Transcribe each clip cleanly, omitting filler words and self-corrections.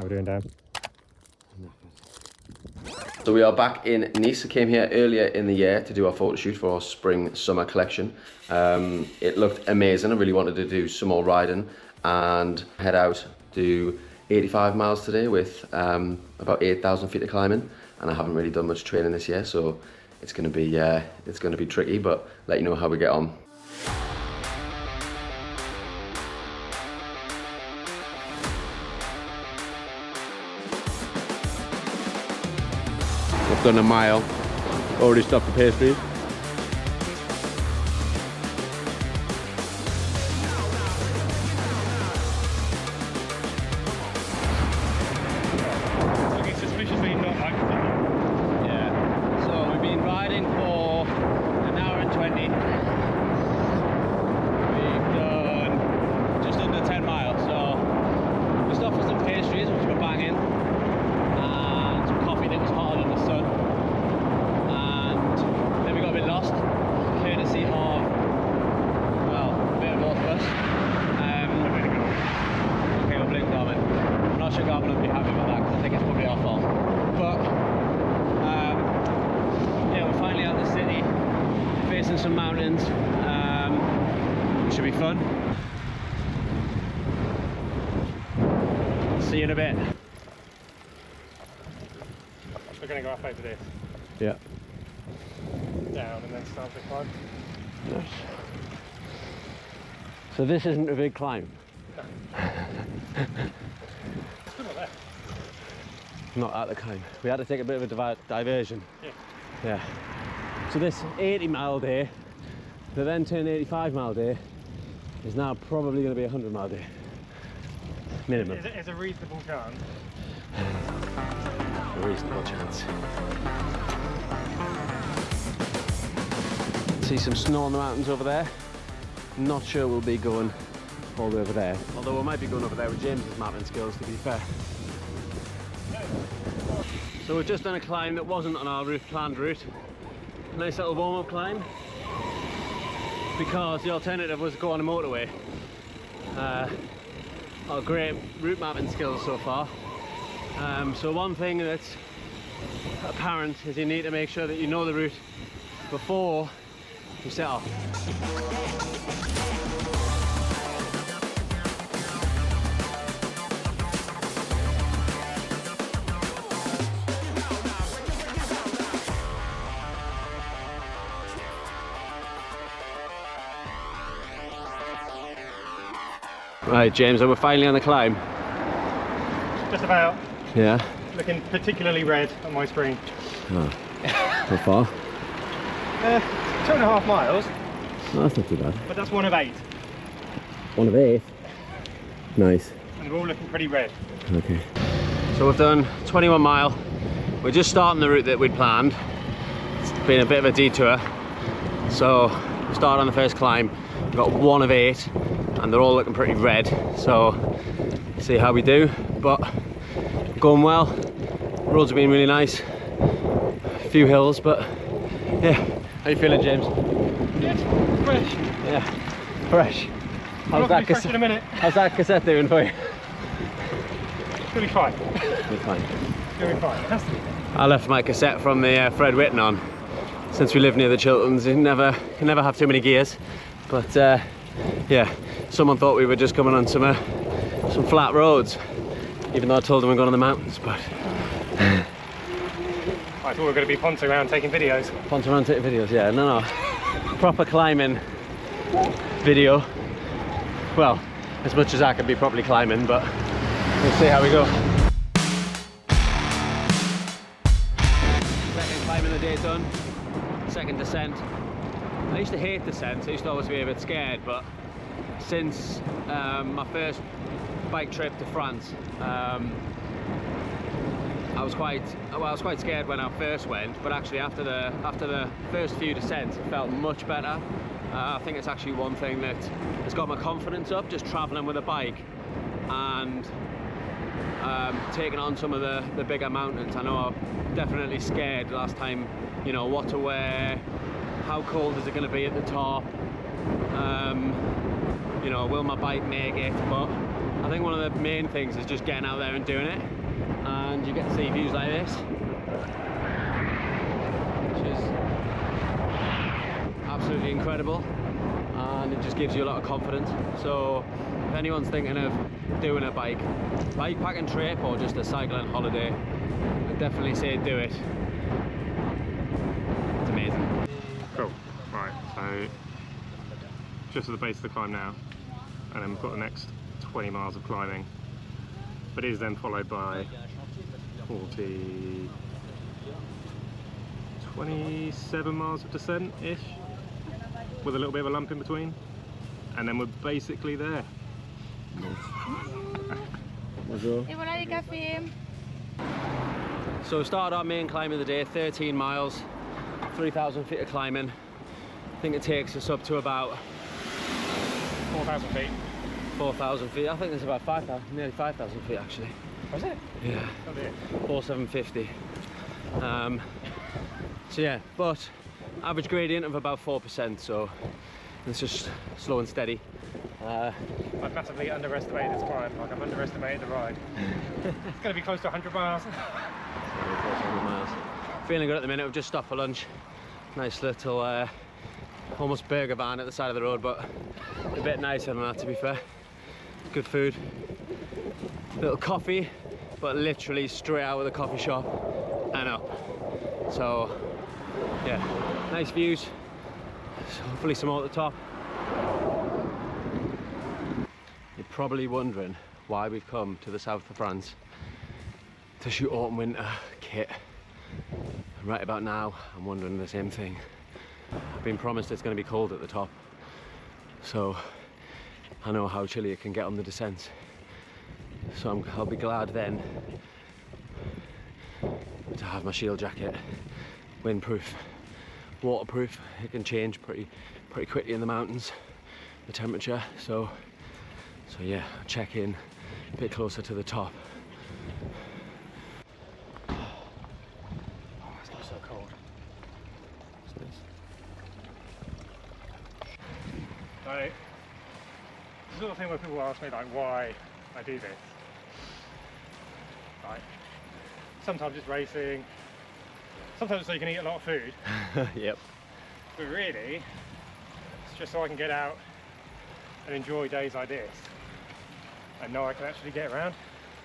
How are we doing, Dan? So we are back in Nice. I came here earlier in the year to do our photo shoot for our spring summer collection. It looked amazing. I really wanted to do some more riding and head out, do 85 miles today with about 8,000 feet of climbing, and I haven't really done much training this year, so it's going to be tricky, but let you know how we get on. I've done a mile, already stopped the pace speed. Looking suspiciously not like it. Yeah, so we've been riding for an hour and 20. We've done just under 10 miles, so we stopped for some pastries, which were banging, and some coffee that was hotter than the sun. And then we got a bit lost, courtesy of, well, a bit of both of us. Okay, we'll blame Garmin. I'm not sure Garmin will be happy about that, because I think it's probably our fault. But yeah, we're finally out of the city, facing some mountains, which should be fun. See you in a bit. We're going to go up over this, Yeah. down, and then start the climb. Nice. So this isn't a big climb? Still not there. Not at the climb. We had to take a bit of a diversion. Yeah. Yeah. So this 80-mile day, the then turned 85-mile day, is now probably going to be a 100-mile day. Minimum. It's a reasonable chance. A reasonable chance. See some snow on the mountains over there. Not sure we'll be going all the way over there. Although we might be going over there with James's mapping skills, to be fair. So we've just done a climb that wasn't on our planned route. Nice little warm-up climb. Because the alternative was to go on a motorway. Our great route mapping skills so far. So one thing that's apparent is you need to make sure that you know the route before you set off. Right, James, we're finally on the climb. Just about. Yeah. Looking particularly red on my screen. Oh. How far? 2.5 miles, Oh, that's not too bad. but that's one of 8. 1 of 8. Nice. And we're all looking pretty red. Okay. So we've done 21 mile. We're just starting the route that we'd planned. It's been a bit of a detour. So we started on the first climb. We've got 1 of 8, and they're all looking pretty red. So see how we do. But going well. Roads have been really nice. A few hills, but yeah. How you feeling, James? Good, fresh. Yeah, fresh. How's that fresh in a minute? How's that cassette doing for you? It's gonna be fine. You're fine. It's gonna be fine. It has to be. I left my cassette from the Fred Whitten on. Since we live near the Chilterns, you can never have too many gears. But yeah, someone thought we were just coming on some flat roads, even though I told them we're going on the mountains. But I thought we were going to be pontering around taking videos. Pontering around taking videos, yeah. No. Proper climbing video. Well, as much as I can be properly climbing, but we'll see how we go. Second climb of the day done. Second descent. I used to hate descents. I used to always be a bit scared, but since my first bike trip to France, I was quite scared when I first went, but actually after the first few descents it felt much better. I think it's actually one thing that has got my confidence up, just traveling with a bike and taking on some of the bigger mountains. I know I'm definitely scared last time, you know, what to wear, how cold is it going to be at the top, you know, will my bike make it? But I think one of the main things is just getting out there and doing it, and you get to see views like this, which is absolutely incredible, and it just gives you a lot of confidence. So if anyone's thinking of doing a bikepacking trip or just a cycling holiday, I'd definitely say do it. It's amazing. Cool. Right, so just at the base of the climb now, and then we've got the next 20 miles of climbing, but it is then followed by 27 miles of descent-ish, with a little bit of a lump in between, and then we're basically there. So we started our main climb of the day, 13 miles, 3,000 feet of climbing. I think it takes us up to about 4,000 feet. 4,000 feet. I think there's about 5,000, nearly 5,000 feet actually. Was it? Yeah. Oh dear. 4,750. So yeah, but average gradient of about 4%, so it's just slow and steady. I've massively underestimated this climb, like I've underestimated the ride. It's going to be close to 100 miles. Feeling good at the minute. We've just stopped for lunch. Nice little almost burger van at the side of the road, but a bit nicer than that, to be fair. Good food. Little coffee, but literally straight out of the coffee shop and up. So yeah, nice views. So hopefully some more at the top. You're probably wondering why we've come to the south of France to shoot autumn winter kit. And right about now, I'm wondering the same thing. I've been promised it's going to be cold at the top, so I know how chilly it can get on the descents. So I'll be glad then to have my shield jacket, windproof, waterproof. It can change pretty quickly in the mountains, the temperature. So yeah, I'll check in a bit closer to the top. Oh, it's not so cold. It's nice. Like, the sort of thing where people ask me like why I do this. Like, sometimes it's racing, sometimes so you can eat a lot of food. Yep. But really, it's just so I can get out and enjoy days like this, and know I can actually get around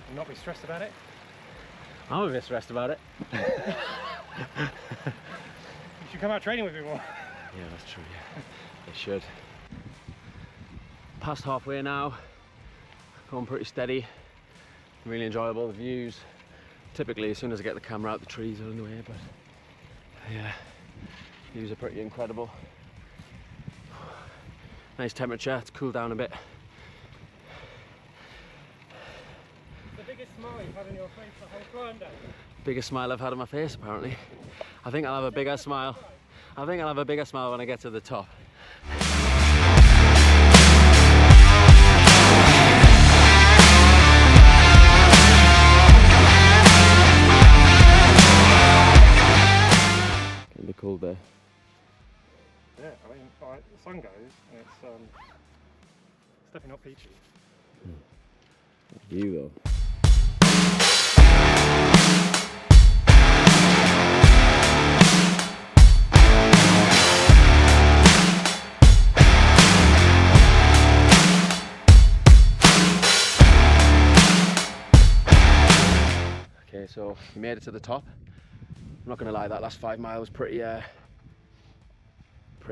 and not be stressed about it. I'm a bit stressed about it. You should come out training with me more. Yeah, that's true, yeah. They should. Past halfway now, going pretty steady, really enjoyable, the views. Typically as soon as I get the camera out, the trees are in the way, but yeah, views are pretty incredible. Nice temperature, it's cooled down a bit. The biggest smile you've had on your face the whole climb down. Biggest smile I've had on my face, apparently. I think I'll have a bigger smile. I think I'll have a bigger smile when I get to the top. Getting a bit cold there. Yeah, I mean, like, the sun goes and it's definitely not peachy. View though. Okay, so we made it to the top. I'm not gonna lie, that last 5 miles was pretty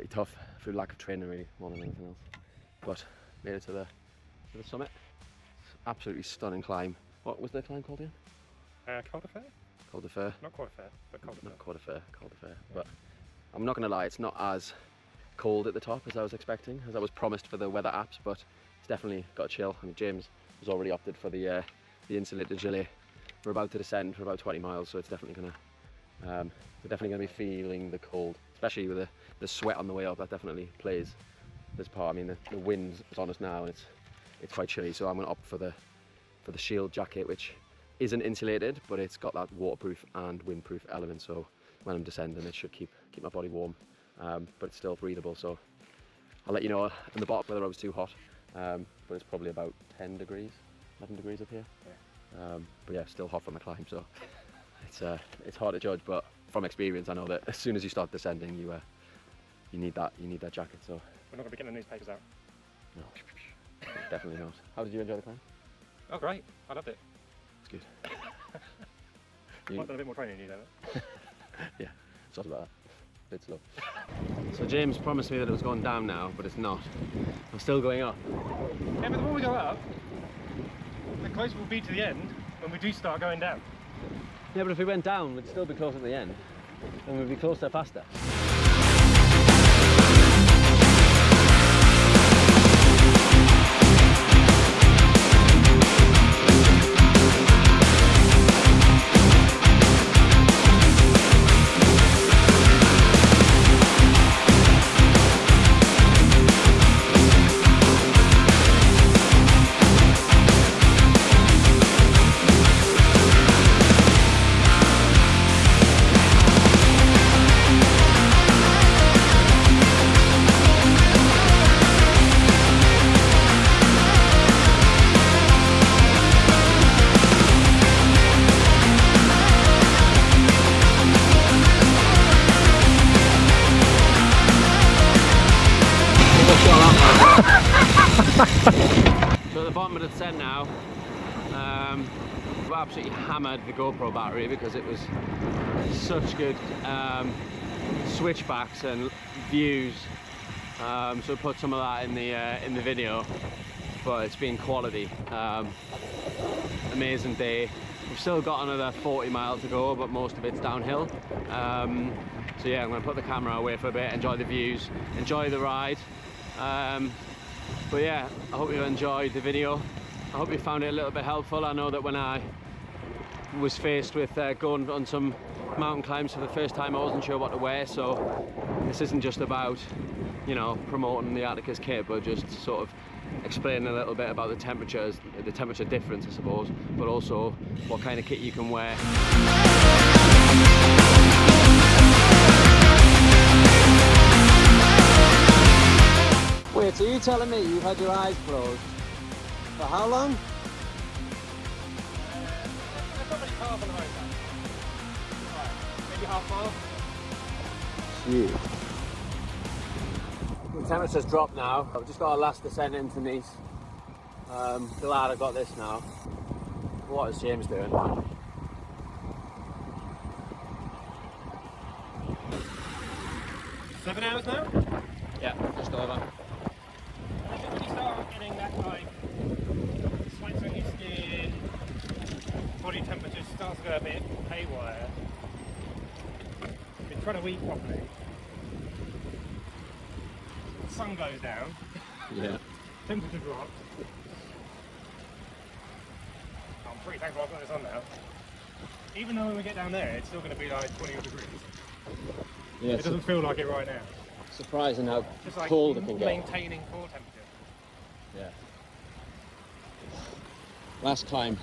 tough through lack of training, really, more than anything else. But made it to the summit. It's absolutely stunning climb. What was the climb called again? Col de Fer? Col de Fer. Not quite fair, but Col de Fer. Not Col de Fer, Col de Fer. Yeah. But I'm not gonna lie, it's not as cold at the top as I was expecting, as I was promised for the weather apps, but it's definitely got chill. I mean, James has already opted for the insulated gilet. We're about to descend for about 20 miles, so it's definitely gonna we're definitely gonna be feeling the cold, especially with the sweat on the way up. That definitely plays this part. I mean, the wind is on us now, and it's quite chilly, so I'm gonna opt for the shield jacket, which isn't insulated, but it's got that waterproof and windproof element. So when I'm descending, it should keep my body warm, but it's still breathable. So I'll let you know in the bottom whether I was too hot, but it's probably about 10 degrees 11 degrees up here. Yeah. But yeah, still hot from the climb, so it's hard to judge. But from experience, I know that as soon as you start descending, you need that jacket. So we're not gonna be getting the newspapers out. no, definitely not. How did you enjoy the climb? Oh, great! I loved it. It's good. I've done a bit more training than you, don't Yeah, it's not about that. A bit slow. So James promised me that it was going down now, but it's not. I'm still going up. Yeah, but the more we go up, the closer we'll be to the end when we do start going down. Yeah, but if we went down, we'd still be close at the end, and we'd be closer faster. So at the bottom of the descent now, we've absolutely hammered the GoPro battery because it was such good switchbacks and views. So put some of that in the video, but it's been quality. Amazing day. We've still got another 40 miles to go, but most of it's downhill. So yeah, I'm going to put the camera away for a bit, enjoy the views, enjoy the ride. But yeah, I hope you enjoyed the video. I hope you found it a little bit helpful. I know that when I was faced with going on some mountain climbs for the first time, I wasn't sure what to wear. So this isn't just about, you know, promoting the Arcticus kit, but just sort of explaining a little bit about the temperatures, the temperature difference, I suppose, but also what kind of kit you can wear. Wait, so you telling me you've had your eyes closed for how long? That's not really far from the road, maybe half mile. The temperature's dropped now. I've just got our last descent into Nice. Glad I got this now. What is James doing? 7 hours now? Yeah, just over. I think when you start getting that like sweats on your skin, body temperature starts to go a bit haywire. Been trying to eat properly. The sun goes down. Yeah. Temperature drops. I'm pretty thankful I've got this on now. Even though when we get down there, it's still going to be like 20 degrees. Yeah, It doesn't feel like it right now. surprising how Just like cold it can get. maintaining core temperature. Yeah. Last climb.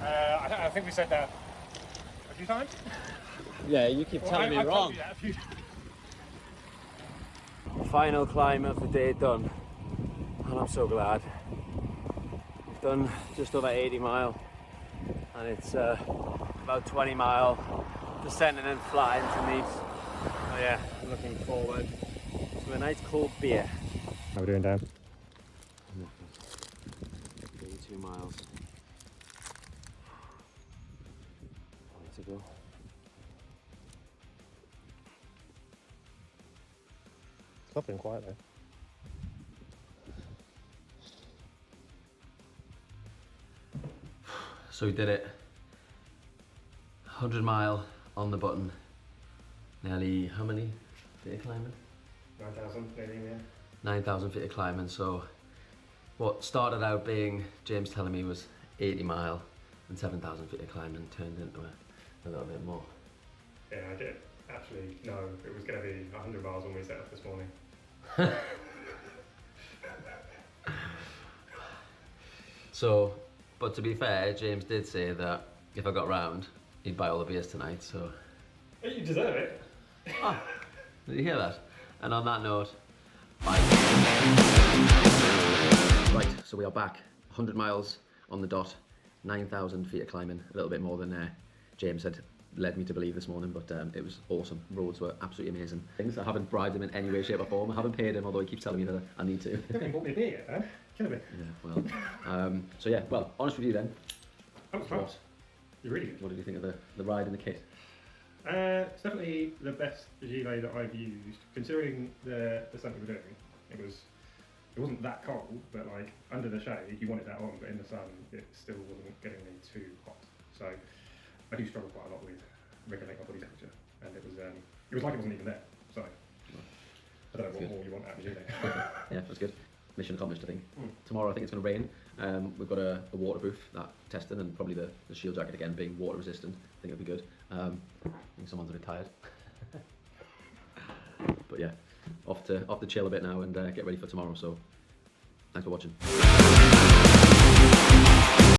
I think we said that a few times. Yeah, you keep telling me I've wrong. told you that a few times. Final climb of the day done, and I'm so glad. We've done just over 80 mile, and it's about 20 mile descending and flat into Nice. Oh yeah, I'm looking forward to a nice cold beer. How are we doing, Dan? 32 miles. Way to go. It's lovely and quiet though. So we did it. 100 mile on the button. Nearly how many feet of climbing? 9,000, nearly, yeah. 9,000 feet of climbing. So what started out being, James telling me, was 80 mile and 7,000 feet of climbing turned into a little bit more. Yeah, I did actually know it was going to be 100 miles when we set up this morning. So, but to be fair, James did say that if I got round, he'd buy all the beers tonight, so... You deserve it. Ah, did you hear that? And on that note, bye. Right, So we are back, 100 miles on the dot, 9,000 feet of climbing, a little bit more than James had led me to believe this morning, but it was awesome. Roads were absolutely amazing. Things, I haven't bribed him in any way, shape or form. I haven't paid him, although he keeps telling me that I need to. You haven't bought me a beer yet, man. Kill me. Yeah, well, so yeah, well, honest review then. That was fun. You're really good. What did you think of the ride and the kit? It's definitely the best gilet that I've used, considering the stuff we were doing. It wasn't that cold, but like under the shade you wanted that on, but in the sun it still wasn't getting me too hot. So I do struggle quite a lot with regulating my body temperature, and it was like it wasn't even there. So I don't know what more you want out of the gilet. Yeah, that's good. Mission accomplished, I think. Tomorrow I think it's going to rain. We've got a waterproof that testing, and probably the shield jacket again being water resistant. I think it'll be good. I think someone's a bit tired. But yeah, off to chill a bit now and get ready for tomorrow. So thanks for watching.